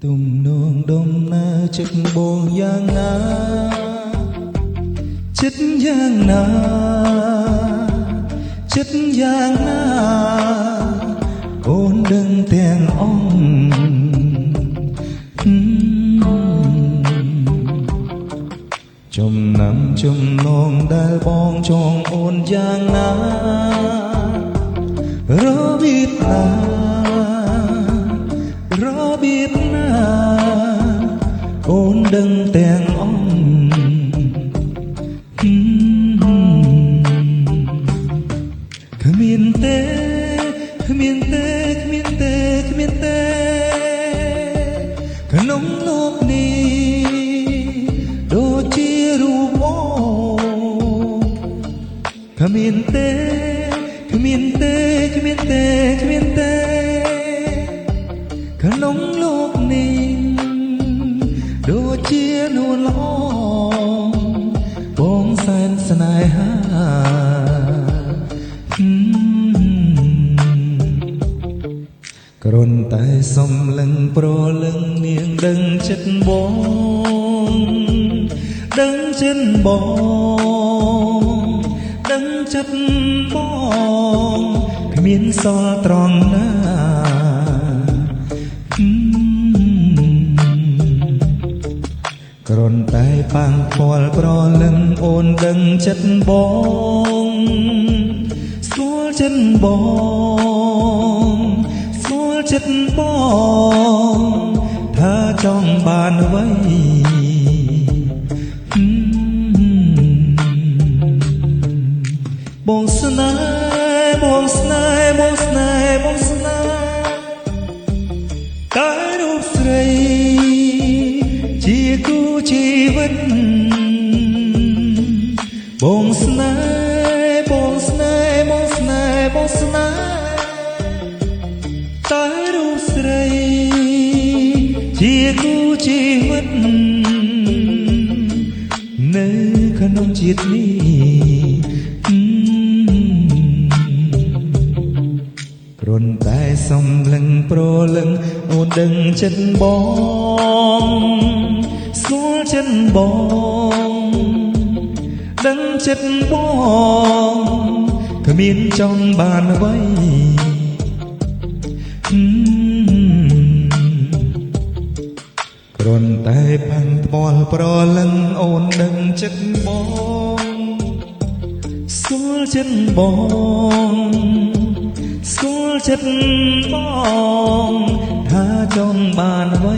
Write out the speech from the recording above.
ទំនងដំណើរចិត្តបងយ៉ាងណាចិត្តយ៉ាងណាចិត្តយ៉ាងណាអូនដឹងទាំងអង្គចំណាំចំណងដែលបងចងអូនយ៉ាងណារបៀបណារបៀបណាអូនដឹងទាំងអង្គគ្មានទេគ្មានទេគ្មានទេគ្មានទេក្នុងលោកនេះដូចជារូបអូគ្មានទេគ្មានទេគ្មានទេគ្មានទេក្នុងលោកនេះដូចជានួនល្អបងសែនស្នេហាគ្រាន់តែសំឡឹងប្រលឹងនាងដឹងចិត្តបងដឹងចិត្តបងដឹងចិត្តបងគ្មានសល់ត្រង់ណាគ្រាន់តែប៉ាំងពាល់ប្រលឹងអូនដឹងចិត្តបងស្គាល់ចិត្តបងស្គាល់ចិត្តបងថាចង់បានអ្វីបងស្នេហ៍បងស្នេហ៍បងស្នេហ៍បងស្នេហ៍តែរូបស្រីជាគូជីវិតបងស្នេហ៍បងស្នេហ៍បងស្នេហ៍បងស្នេហ៍តែរូបស្រីជាគូជីវិតនៅក្នុងជាតិនេះគ្រាន់តែសំឡឹងប្រលឹងអូនដឹងចិត្តបងស្គាល់ចិត្តបងដឹងចិត្តបងគ្មានចង់បានអ្វីគ្រាន់តែផាំងថ្មល់ប្រលឹងអូនដឹងចិត្តបងស្គាល់ចិត្តបងស្គាល់ចិត្តបងថាចង់បានអ្វី